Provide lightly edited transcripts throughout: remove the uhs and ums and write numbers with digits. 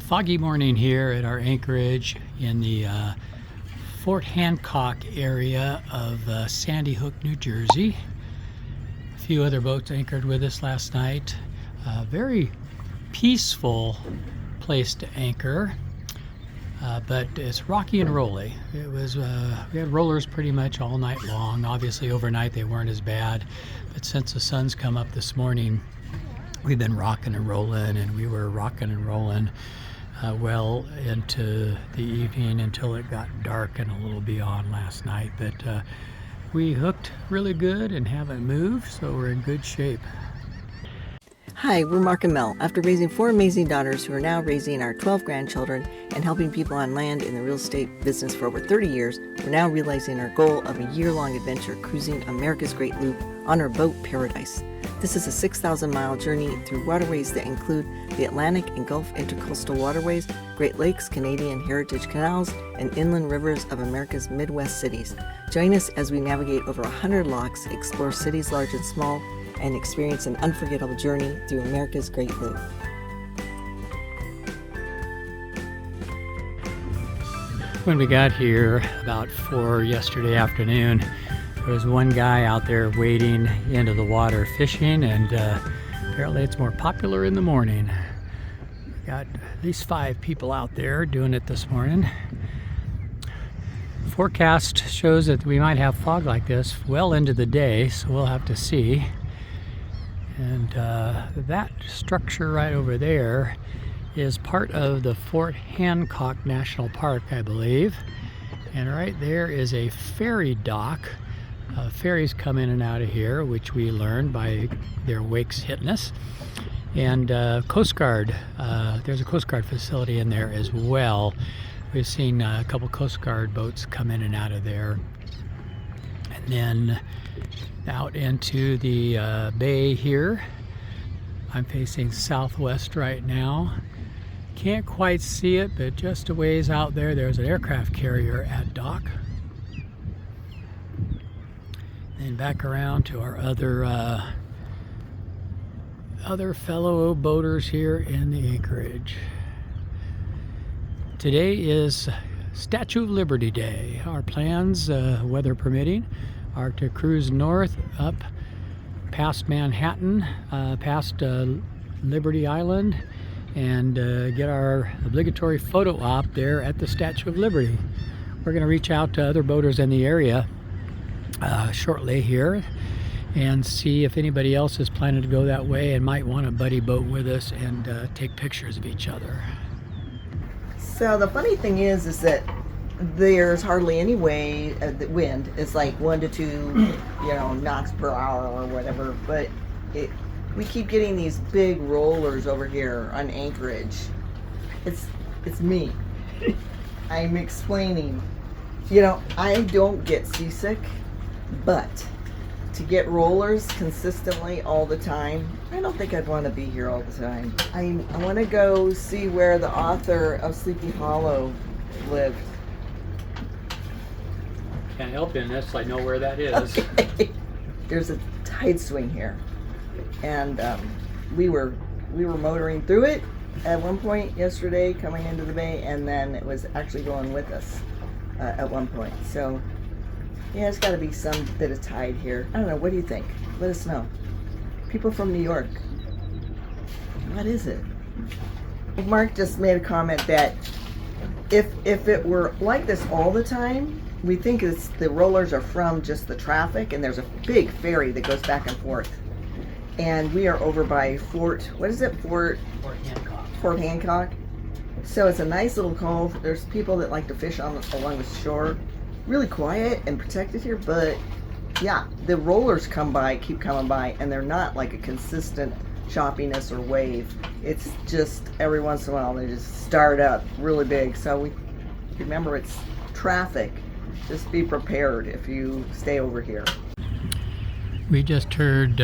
Foggy morning here at our anchorage in the Fort Hancock area of Sandy Hook, New Jersey. A few other boats anchored with us last night. Very peaceful place to anchor, but it's rocky and rolly. It was we had rollers pretty much all night long. Obviously overnight they weren't as bad, but since the sun's come up this morning, we've been rocking and rolling, and we were rocking and rolling well into the evening until it got dark and a little beyond last night. But we hooked really good and haven't moved, so we're in good shape. Hi, we're Mark and Mel. After raising 4 amazing daughters who are now raising our 12 grandchildren and helping people on land in the real estate business for over 30 years, we're now realizing our goal of a year-long adventure cruising America's Great Loop on our boat Paradise. This is a 6,000-mile journey through waterways that include the Atlantic and Gulf intercoastal waterways, Great Lakes, Canadian heritage canals, and inland rivers of America's Midwest cities. Join us as we navigate over 100 locks, explore cities large and small, and experience an unforgettable journey through America's Great Loop. When we got here about 4 yesterday afternoon, there was one guy out there wading into the water fishing, and apparently it's more popular in the morning. We got at least 5 people out there doing it this morning. Forecast shows that we might have fog like this well into the day, so we'll have to see. And that structure right over there is part of the Fort Hancock National Park, I believe. And right there is a ferry dock. Ferries come in and out of here, which we learned by their wakes hitting us. And Coast Guard, there's a Coast Guard facility in there as well. We've seen a couple Coast Guard boats come in and out of there. And then out into the bay here. I'm facing southwest right now. Can't quite see it, but just a ways out there, there's an aircraft carrier at dock. And back around to our other fellow boaters here in the anchorage. Today is Statue of Liberty Day. Our plans, weather permitting, are to cruise north up past Manhattan, past Liberty Island, and get our obligatory photo op there at the Statue of Liberty. We're going to reach out to other boaters in the area shortly here and see if anybody else is planning to go that way and might want a buddy boat with us and take pictures of each other. So the funny thing is that there's hardly any way the wind is like 1 to 2 knots per hour or whatever, but we keep getting these big rollers over here on anchorage. It's me. I'm explaining. I don't get seasick, but to get rollers consistently all the time, I don't think I'd want to be here all the time. I want to go see where the author of Sleepy Hollow lived. Can't help you unless I know where that is. Okay. There's a tide swing here, and we were motoring through it at one point yesterday coming into the bay, and then it was actually going with us at one point. So yeah, there's got to be some bit of tide here. I don't know. What do you think? Let us know. People from New York. What is it? Mark just made a comment that if it were like this all the time, we think the rollers are from just the traffic, and there's a big ferry that goes back and forth. And we are over by Fort Hancock. Fort Hancock. So it's a nice little cove. There's people that like to fish along the shore. Really quiet and protected here, but yeah, the rollers keep coming by, and they're not like a consistent choppiness or wave. It's just every once in a while they just start up really big. So we remember it's traffic. Just be prepared if you stay over here. We just heard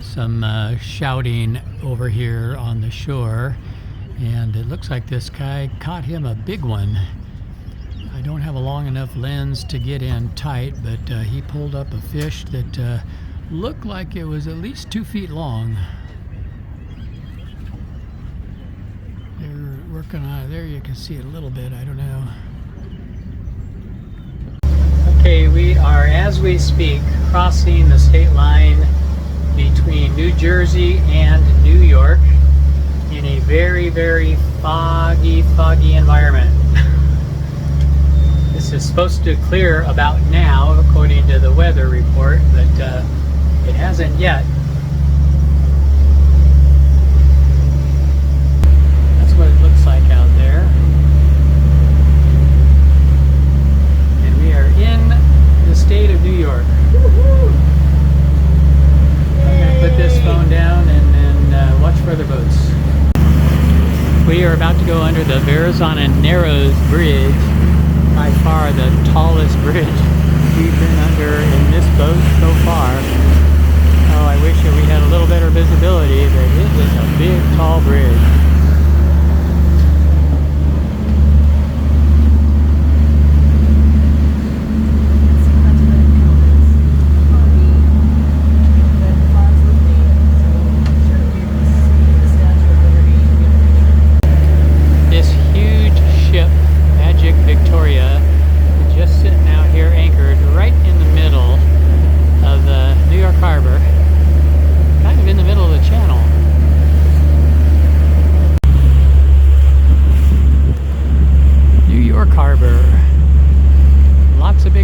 some shouting over here on the shore, and it looks like this guy caught him a big one. I don't have a long enough lens to get in tight, but he pulled up a fish that looked like it was at least 2 feet long. There working on it. There you can see it a little bit, I don't know. Okay, we are, as we speak, crossing the state line between New Jersey and New York in a very, very foggy environment. This is supposed to clear about now, according to the weather report, but it hasn't yet. That's what it looks like out there. And we are in the state of New York. I'm going to put this phone down and then watch for other boats. We are about to go under the Verrazano Narrows Bridge, by far the tallest bridge we've been under in this boat so far. Oh, I wish that we had a little better visibility, but it is a big, tall bridge.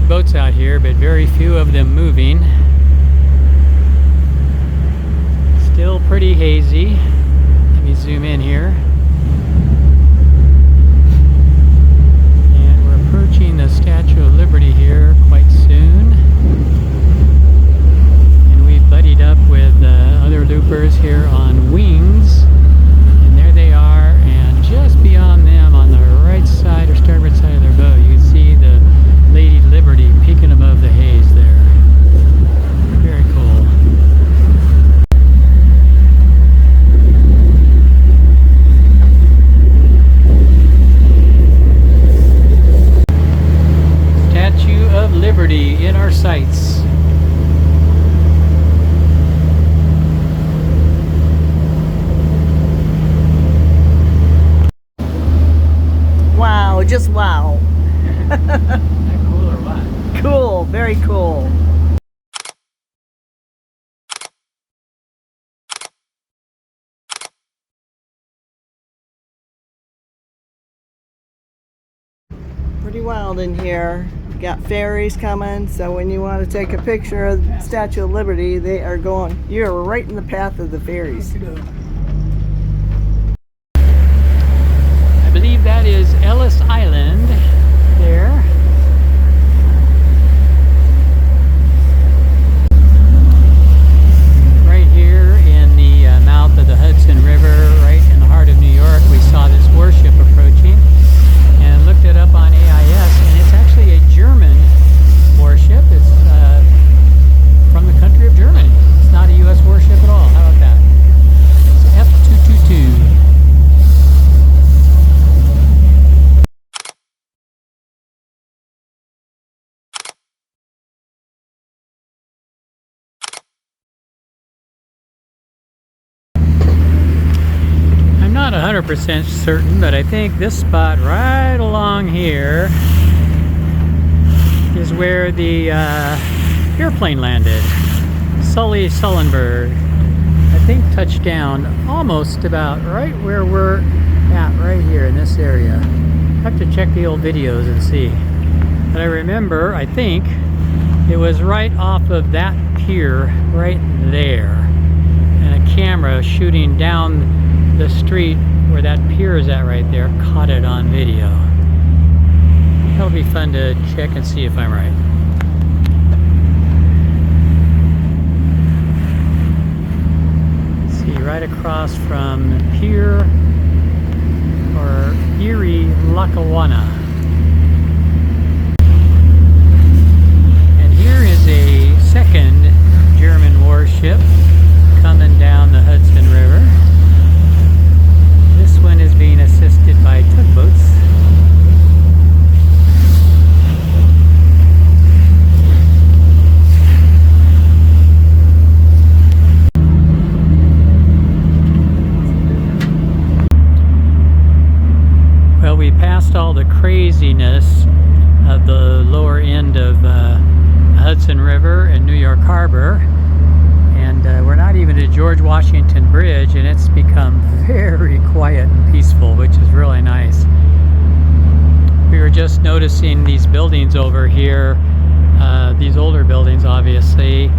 Boats out here, but very few of them moving. Still pretty hazy. Let me zoom in here. And we're approaching the Statue of Liberty here quite soon. And we've buddied up with other loopers here on wings. And there they are, and just beyond them on the right side or starboard side of their boat, you can see the Lady Liberty peeking above the haze there. Very cool. Statue of Liberty in our sights. Wow, just wow. Cool or what? Cool, very cool. Pretty wild in here. Got ferries coming, so when you want to take a picture of the Statue of Liberty, they are going, you're right in the path of the ferries. I believe that is Ellis Island there. Right here in the mouth of the Hudson River, right in the heart of New York, we saw this warship approaching and looked it up on AIS, and it's actually a German warship. It's from the country of Germany. It's not a U.S. warship at all. How about that? It's F222. Not 100% certain, but I think this spot right along here is where the airplane landed. Sully Sullenberg, I think, touched down almost about right where we're at right here in this area. I have to check the old videos and see. But I remember, I think, it was right off of that pier right there. And a camera shooting down the street where that pier is at right there caught it on video. That'll be fun to check and see if I'm right. See, right across from Pier or Erie, Lackawanna. And here is a second German warship coming down the Hudson River. This one is being assisted by tugboats. past all the craziness of the lower end of the Hudson River and New York Harbor, and we're not even at George Washington Bridge, and it's become very quiet and peaceful, which is really nice. We were just noticing these buildings over here, these older buildings obviously,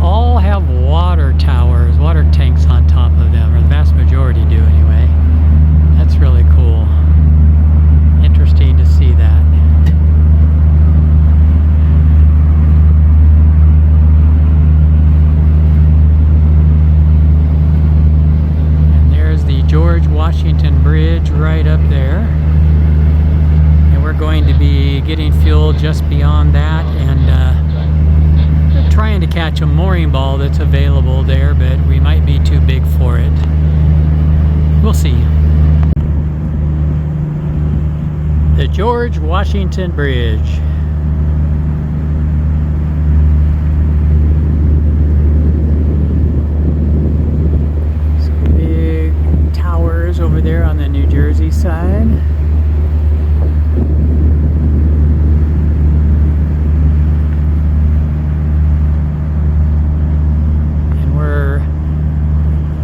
all have water towers, water tanks on top of them, or the vast majority do anyway. That's really cool. Interesting to see that. And there's the George Washington Bridge right up there. And we're going to be getting fuel just beyond that, and trying to catch a mooring ball that's available there, but we might be too big for it. We'll see. The George Washington Bridge. Some big towers over there on the New Jersey side.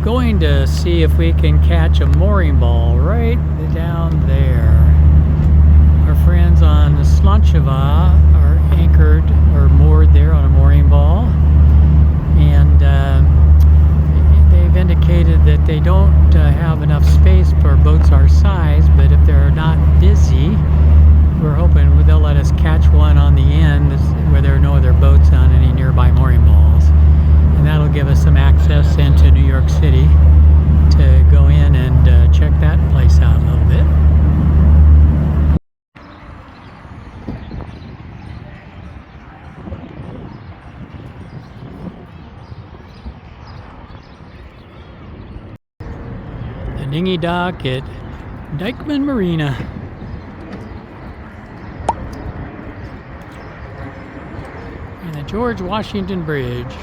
Going to see if we can catch a mooring ball right down there. Our friends on the Sloncheva are anchored or moored there on a mooring ball, and they've indicated that they don't have enough space for boats our size, but if they're not busy, we're hoping they'll let us catch one on the end where there are no other boats on any nearby mooring balls. And that'll give us some access into New York City to go in and check that place out a little bit. The dinghy dock at Dyckman Marina. And the George Washington Bridge.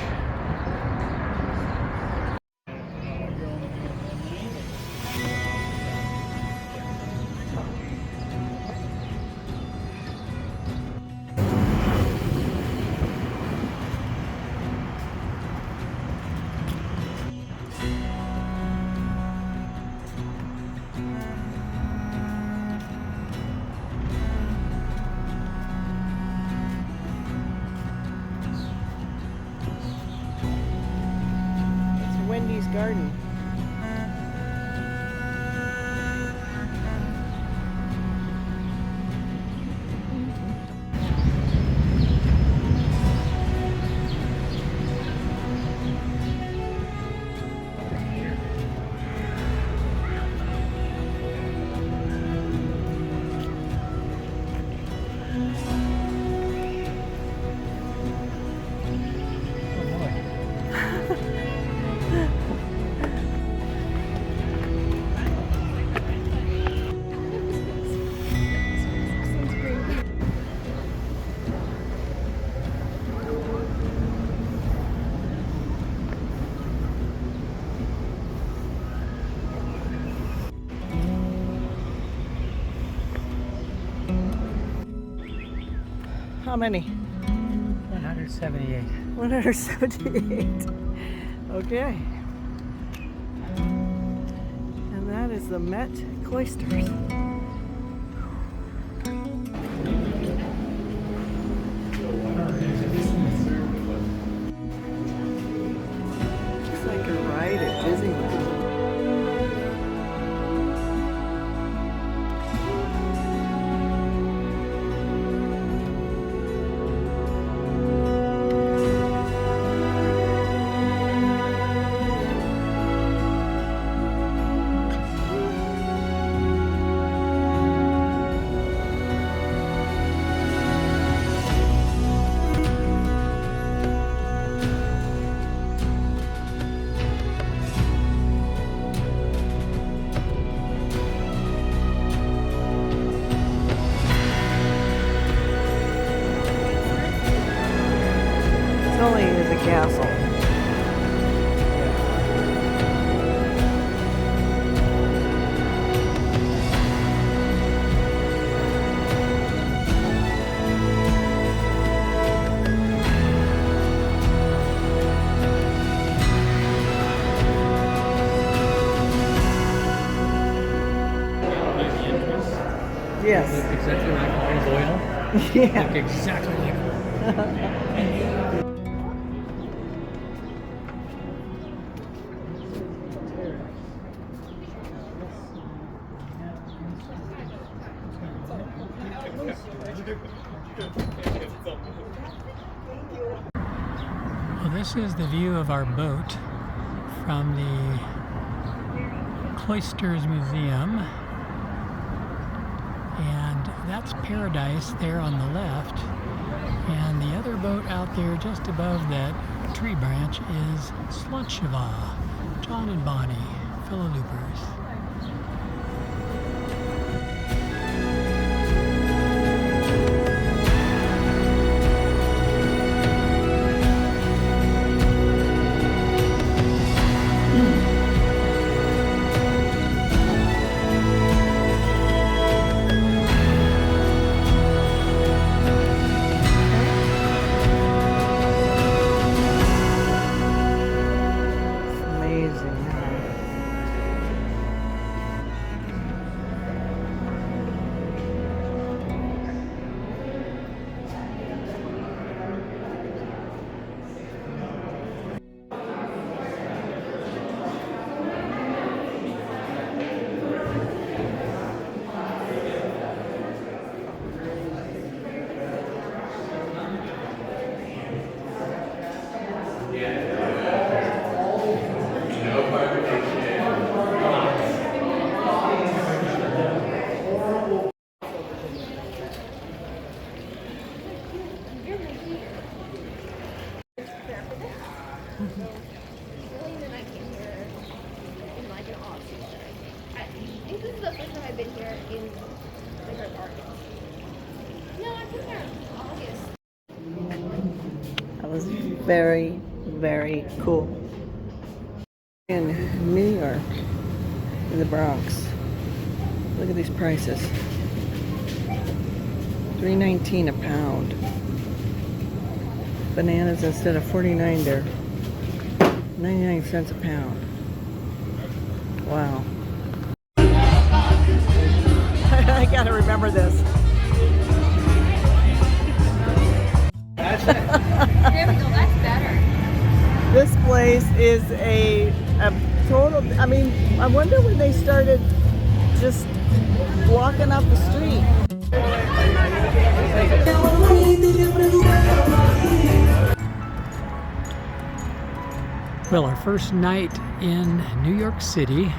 Wendy's garden. How many? 178. 178. Okay. And that is the Met Cloisters. Looks like a ride at Disneyland. Only is a castle. Yes. Look exactly like olive oil. Yeah. Look exactly like Well, this is the view of our boat from the Cloisters Museum, and that's Paradise there on the left, and the other boat out there just above that tree branch is Slutshiva, John and Bonnie, fellow loopers. This is the first time I've been here in winter August. No, I've been here in August. That was very, very cool. In New York, in the Bronx. Look at these prices. $3.19 a pound. Bananas, instead of 49, they're 99 cents a pound. Wow. I gotta remember this. There we go, that's better. This place is a total, I mean, I wonder when they started just walking up the street. Well, our first night in New York City.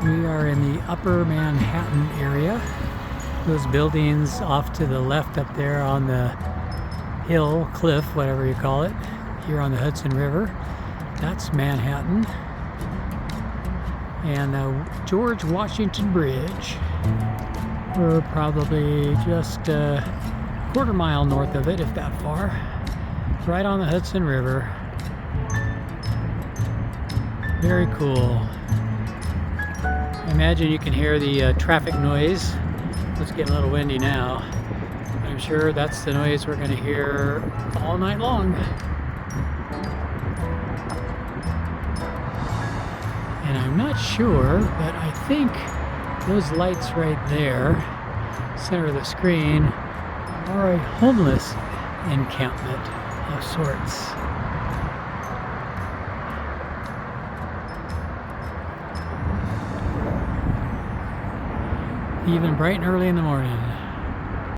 We are in the upper Manhattan area. Those buildings off to the left up there on the hill, cliff, whatever you call it, here on the Hudson River. That's Manhattan. And the George Washington Bridge. We're probably just a quarter mile north of it, if that far. Right on the Hudson River. Very cool. I imagine you can hear the traffic noise. It's getting a little windy now. I'm sure that's the noise we're going to hear all night long. And I'm not sure, but I think those lights right there, center of the screen, are a homeless encampment of sorts. Even bright and early in the morning.